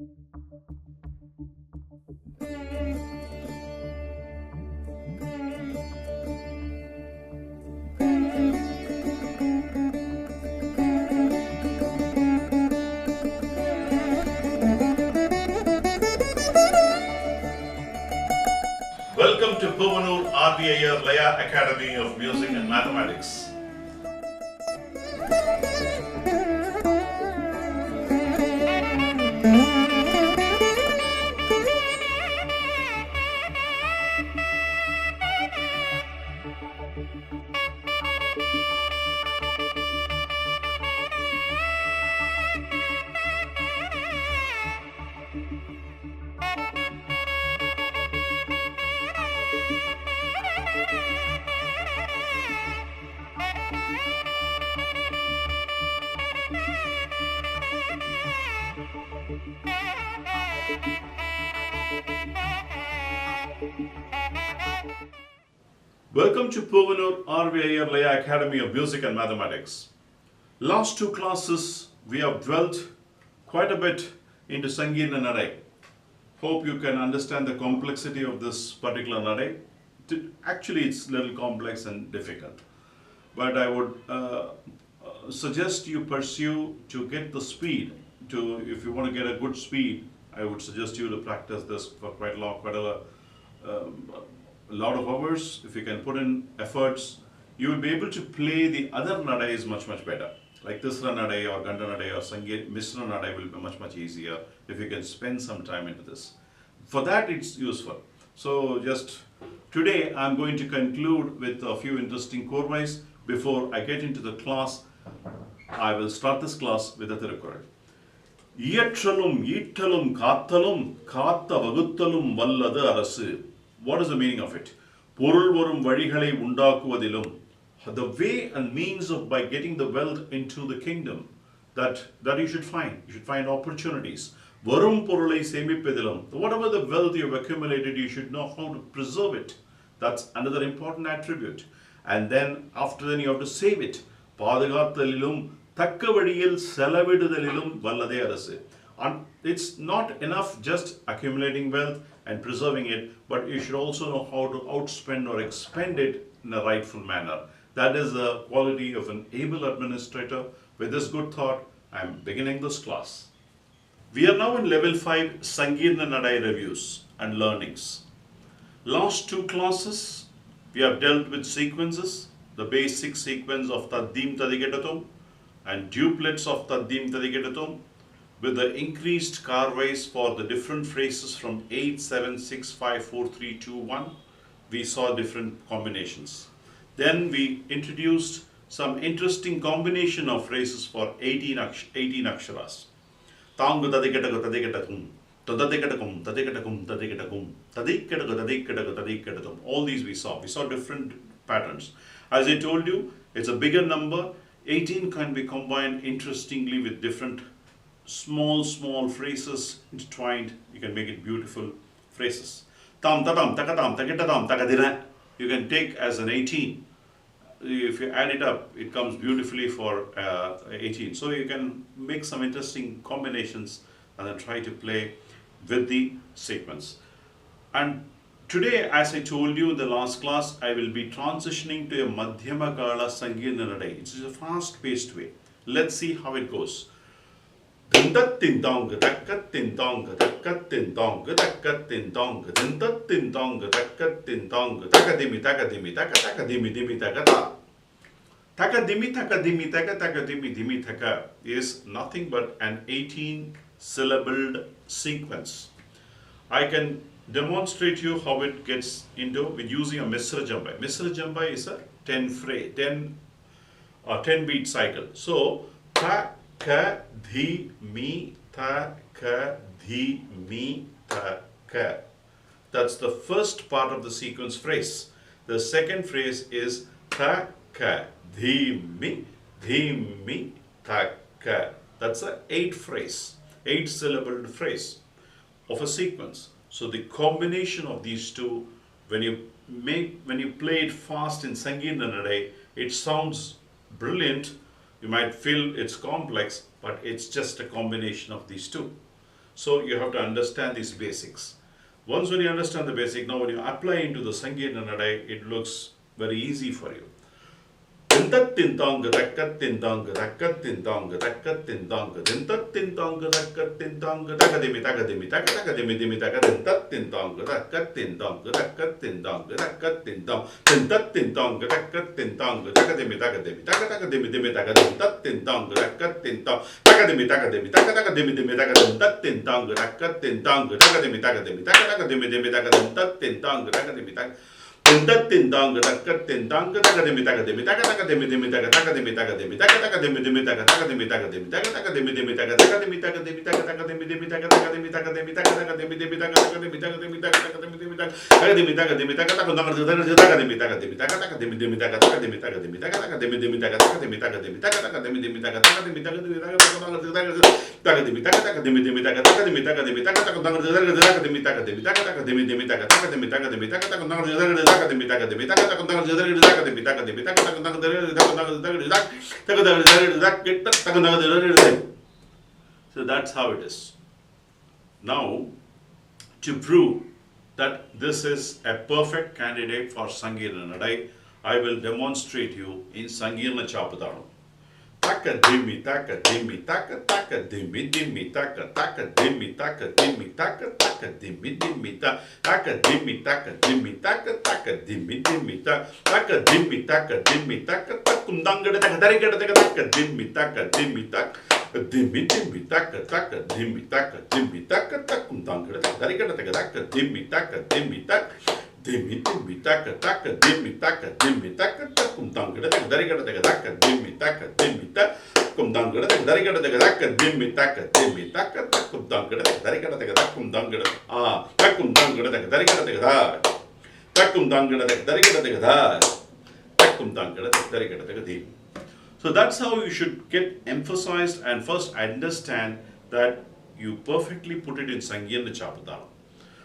Welcome to Puvanur RVIR Laya Academy of Music and Mathematics. Welcome to Puvanur RVIR Laya Academy of Music and Mathematics. Last two classes we have dwelt quite a bit into Sangeerna Nadai. Hope you can understand the complexity of this particular Nadai. Actually, it's a little complex and difficult. But I would suggest you pursue to get the speed. If you want to get a good speed, I would suggest you to practice this for quite a lot of hours. If you can put in efforts, you will be able to play the other nadais much better. Like Tisra Nadai or Ganda Nadai or Misra Nadai will be much easier if you can spend some time into this. For that it's useful. So just today I'm going to conclude with a few interesting korvais. Before I get into the class, I will start this class with a Tirukkural. Iyattralum, Yittalum, Kattalum, Katta Vaguttalum Valladu Arasu. What is the meaning of it? Porul varum vazhigalai undakuvadilum. The way and means of by getting the wealth into the kingdom that you should find. You should find opportunities. Varum porulai semipedilum. Whatever the wealth you have accumulated, you should know how to preserve it. That's another important attribute. And then after then you have to save it. Paadagaathalilum, thakka vadiyil selavidudalilum vallade arasu. And it's not enough just accumulating wealth and preserving it, but you should also know how to outspend or expend it in a rightful manner. That is the quality of an able administrator. With this good thought, I am beginning this class. We are now in level 5 Sangeerna Nadai reviews and learnings. Last two classes, we have dealt with sequences, the basic sequence of Taddim Tadiketatum and duplets of Taddim Tadiketatum, with the increased carways for the different phrases from 8, 7, 6, 5, 4, 3, 2, 1. We saw different combinations. Then we introduced some interesting combination of phrases for 18 aksharas. Tangu tadiketaku tadiketakum, tadadiketakum, tadiketakum, tadiketakum, tadiketaku tadiketaku tadiketakum. All these we saw. We saw different patterns. As I told you, it's a bigger number. 18 can be combined interestingly with different small phrases intertwined. You can make it beautiful phrases. Tam tatam takatam takitatam takadina. You can take as an 18. If you add it up, it comes beautifully for 18. So you can make some interesting combinations and then try to play with the sequence. And today, as I told you in the last class, I will be transitioning to a Madhyama Kala Sangeerna Nadai. It's a fast-paced way. Let's see how it goes. Dintat-tin-dong, dakkat-tin-dong, dakkat-tin-dong, dakkat-tin-dong, dintat-tin-dong, dakkat-tin-dong, takadimi, takadimi, taka-takadimi, dimi, takata. Takadimi, takadimi, taka-takadimi, dimi, taka is nothing but an 18-syllabled sequence. I can demonstrate you how it gets into with using a Misra Jambai. Misra Jambai is a 10 beat cycle. So, ta, ka, dhi, mi, ta, ka, dhi, mi, ta, ka. That's the first part of the sequence phrase. The second phrase is ta, ka, dhi, mi, ta, ka. That's an 8-syllabled phrase of a sequence. So the combination of these two, when you play it fast in Sangeerna Nadai, it sounds brilliant. You might feel it's complex, but it's just a combination of these two. So you have to understand these basics. Once when you understand the basic, now when you apply into the Sangeerna Nadai, it looks very easy for you. Tintatintong takattintong takattintong takattintong tintatintong takattintong takadimi takadimi takadimi dimi takattintong takattintong takattintong takattintong tintatintong takattintong takadimi takadimi takadimi dimi takattintong takattintong takadimi takadimi takadimi dimi takattintong takattintong takadimi takadimi takadimi dimi takattintong takadimi Tintatintong takattintong takadimi takadimi takadimi dimi takadimi takadimi takadimi dimi takadimi takadimi takadimi dimi takadimi takadimi takadimi dimi takadimi takadimi takadimi dimi takadimi takadimi takadimi dimi takadimi takadimi takadimi takadimi takadimi takadimi dimi takadimi takadimi takadimi dimi takadimi takadimi takadimi dimi takadimi takadimi takadimi takadimi dimi takadimi takadimi takadimi dimi takadimi So that's how it is. Now, to prove that this is a perfect candidate for Sangeerna Nadai, I will demonstrate you in Sangeerna Chapadam. Taka dimmi taka dimmi taka taka dimmi dimmi taka taka dimmi taka dimmi taka taka dimmi dimmi taka dimmi taka dimmi taka taka dimmi dimmi taka dimmi taka dimmi taka takum dangada taka darigada taka dimmi taka dimmi taka dimmi dimmi taka taka dimmi taka dimmi taka takum dangada taka darigada taka dimmi taka dimmi taka dimmi dimmi taka taka dimmi taka dimmi taka takum dangada taka darigada taka dimmi taka dimmi taka kum dangada taka darigada taka dimmi taka dimmi taka takum dangada taka darigada taka takum dangada takum dangada taka darigada taka takum dangada taka darigada taka takum dangada taka darigada taka dim. So that's how you should get emphasized and first understand that you perfectly put it in Sangeerna Chapadam.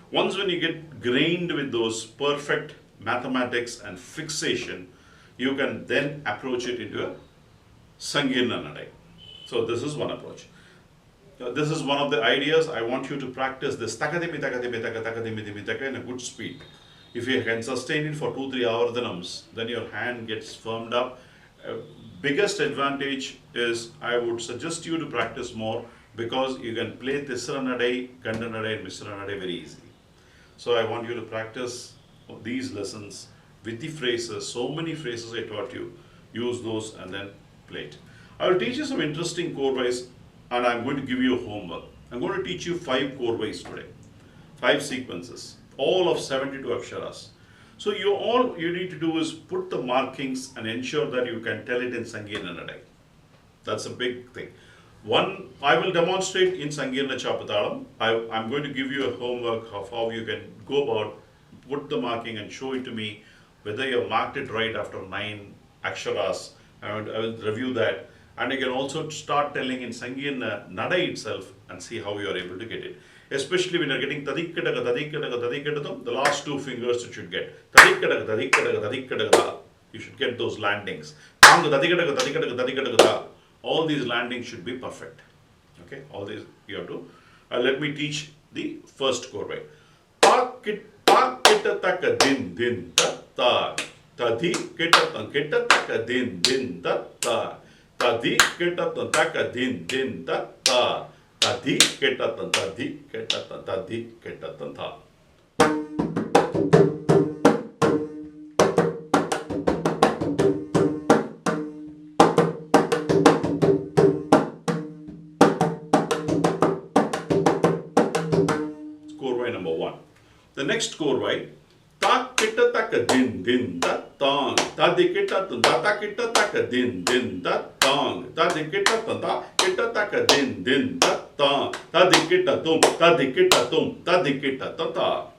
Once when you get grained with those perfect mathematics and fixation, you can then approach it into a Sangeerna Nadai. So this is one approach. This is one of the ideas. I want you to practice this takadimi takadimi takadimi dimi taka in a good speed. If you can sustain it for 2-3 hours, then your hand gets firmed up. Biggest advantage is I would suggest you to practice more because you can play Tisra Nadai, Ganda Nadai and Misra Nadai very easily. So I want you to practice these lessons with the phrases, so many phrases I taught you, use those and then play it. I will teach you some interesting korvais and I'm going to give you a homework. I'm going to teach you 5 korvais today, 5 sequences, all of 72 aksharas. So all you need to do is put the markings and ensure that you can tell it in Sangeerna Nadai. That's a big thing. One, I will demonstrate in Sangeerna Chapatalam. I'm going to give you a homework of how you can go about, put the marking and show it to me, whether you have marked it right after 9 aksharas. I will review that. And you can also start telling in Sangeerna Nadai itself and see how you are able to get it. Especially when you are getting tadikkadaga, tadikkadaga, tadikkadaga, the last 2 fingers you should get. Tadikkadaga, tadikkadaga, tadikkadaga. You should get those landings. Tadikkadaga, tadikkadaga, tadikkadaga. All these landings should be perfect. Okay, all these you have to. Let me teach the first korvai. Takita taka din din ta. Tadi kita taka din din ta. Tadi kita taka din din ta. Tadi kita ta. Korvai number 1. The next korvai, ta kita taka din din da tong, ta di kita taka din din da tong, ta di kita taka din din da tong, ta di kita tum, ta di kita tum, ta di kita ta.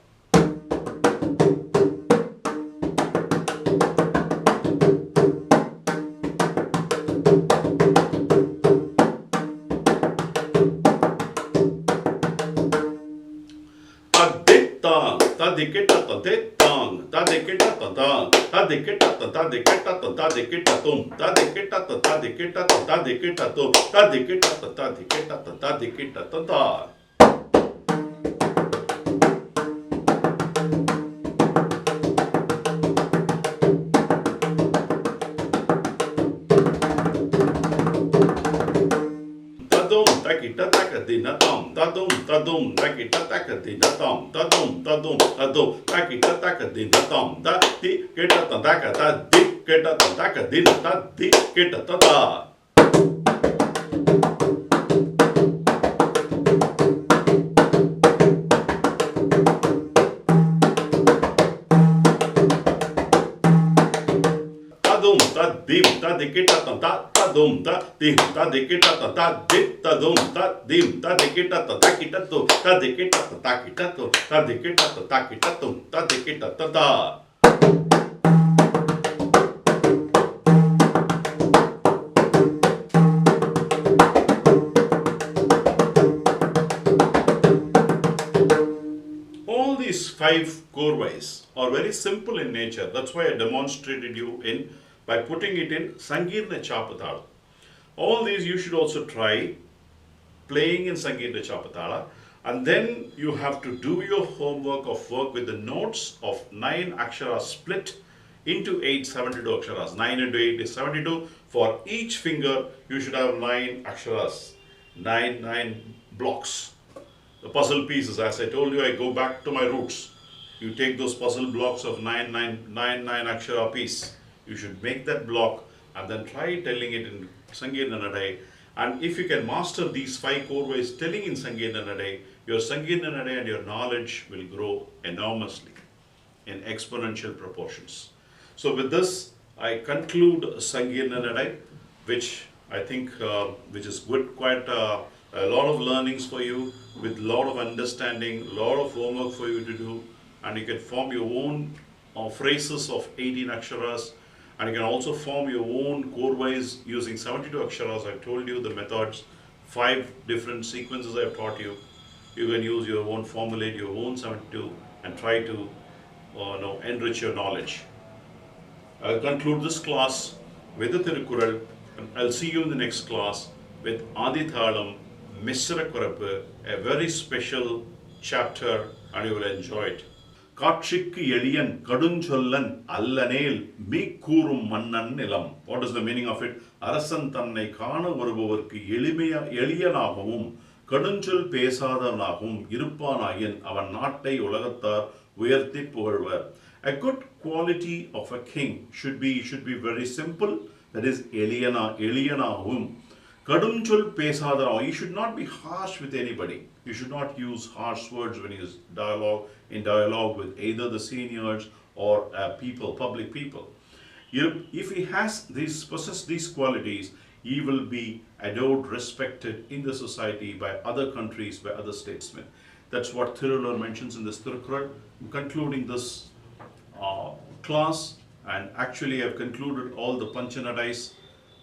Tadikita tong, tadikita tong, tadikita tum, tadikita tum, tadikita tum, tadikita ta. tadum tadum takita takadina tam tadum tadum tadum takita takadina tam da di kita taka da di kita takadina da di kita ta. Dim ta dikita ta ta dum ta dim ta dikita ta dim ta dum ta dim ta dikita ta kita tu ta dikita ta kita tu ta dikita ta kita tu ta dikita ta. All these 5 chorways are very simple in nature. That's why I demonstrated you in by putting it in Sangeerna Chapatala. All these you should also try playing in Sangeerna Chapatala, and then you have to do your homework of work with the notes of 9 aksharas split into 8 72 aksharas. 9 into 8 is 72. For each finger you should have 9 aksharas, 9 blocks. The puzzle pieces, as I told you, I go back to my roots. You take those puzzle blocks of 9 akshara piece. You should make that block and then try telling it in Sangeerna Nadai. And if you can master these 5 chorways telling in Sangeerna Nadai, your Sangeerna Nadai and your knowledge will grow enormously in exponential proportions. So with this, I conclude Sangeerna Nadai, which I think which is good, quite a lot of learnings for you, with a lot of understanding, a lot of homework for you to do, and you can form your own phrases of 18 aksharas. And you can also form your own chorways using 72 aksharas. I've told you the methods, 5 different sequences I've taught you. You can use your own, formulate your own 72 and try to enrich your knowledge. I'll conclude this class with the Tirukkural, and I'll see you in the next class with Adithalam, Misra Kurappu, a very special chapter, and you will enjoy it. காட்சிக்கு எளியன் கடுஞ்சொல்லன் அல்லனேல் மீக்கூறும் மன்னன் நிலம். What is the meaning of it? அரசன் தன்னை காண வருபவர்க்கு எளியனாகவும் கடுஞ்சொல் பேசாதவனாகவும் இருப்பானாயின் அவன் நாட்டை உலகத்தார் உயர்த்தி புகழ்வர். A good quality of a king should be very simple, that is எளியனாகவும். கடுஞ்சொல் பேசாதவன், you should not be harsh with anybody. You should not use harsh words when he is in dialogue with either the seniors or public people. If he possesses these qualities, he will be adored, respected in the society by other countries, by other statesmen. That's what Thirular mentions in this Tirukkural. I'm concluding this class, and actually I've concluded all the Pancha Nadais.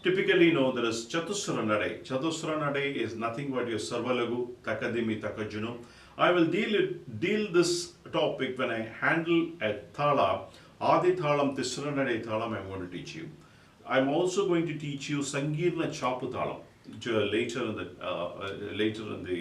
Typically, there is Chatusra Nadai. Chatusra Nadai is nothing but your Sarvalagu, Takadimi, Takajunu. I will deal this topic when I handle a Thala, Adi Thalam, Tisra Nadai Thalam, I'm going to teach you. I'm also going to teach you Sangeerna Chapu Thalam, later in the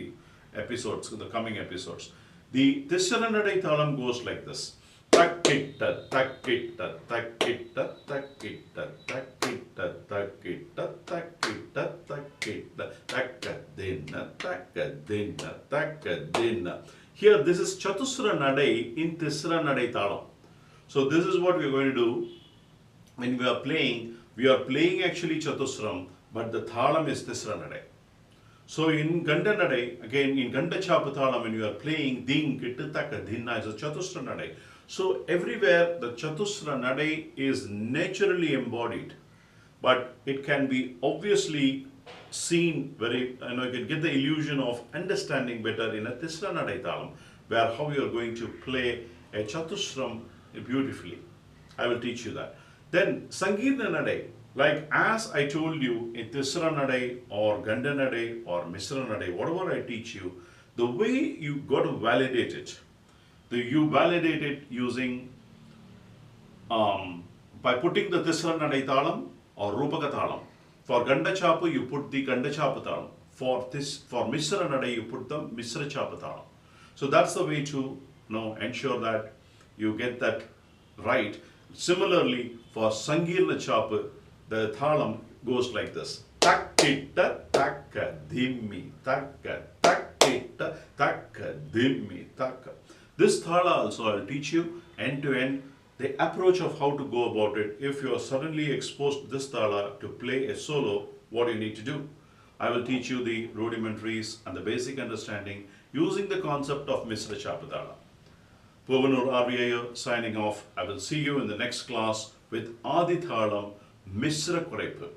episodes, in the coming episodes. The Tisra Nadai Thalam goes like this. Takita, takita, takita, takita, takita, takita, takita, takita, takadina, takadina, takadina. Here, this is Chatusra Nadai in Tisra Nadai Thalam. So this is what we are going to do. When we are playing actually Chatusram, but the Thalam is Tisra Nadai. So in Ganda Nadai, again in Ganda Chapathalam, when you are playing Ding, Kittaka, Dhinna is a Chatusra Nadai. So everywhere the Chatusra Nadai is naturally embodied, but it can be obviously seen very, you can get the illusion of understanding better in a Tisra Nadai Thalam, where how you are going to play a Chatusram beautifully. I will teach you that. Then Sangeerna Nadai, like as I told you in Tisra Nadai or Ganda Nadai or Misra Nadai, whatever I teach you, the way you got to validate it, you validate it using, by putting the Tisra Nadai Thalam or Rupaka Thalam. For Ganda Chapu, you put the Ganda Chapu Thalam. For Misra Nadai, you put the Misra Chapu Thalam. So that's the way to ensure that you get that right. Similarly, for Sangeerna Chapu, the Thalam goes like this. Tak kita taka dhimmi taka tak kita taka, dhimmi, taka. This thala also I'll teach you end to end the approach of how to go about it. If you are suddenly exposed to this thala to play a solo, what you need to do. I will teach you the rudimentaries and the basic understanding using the concept of Misra Chapadala. Povanur RVA signing off. I will see you in the next class with Adi Thalam Misra Kuraipu.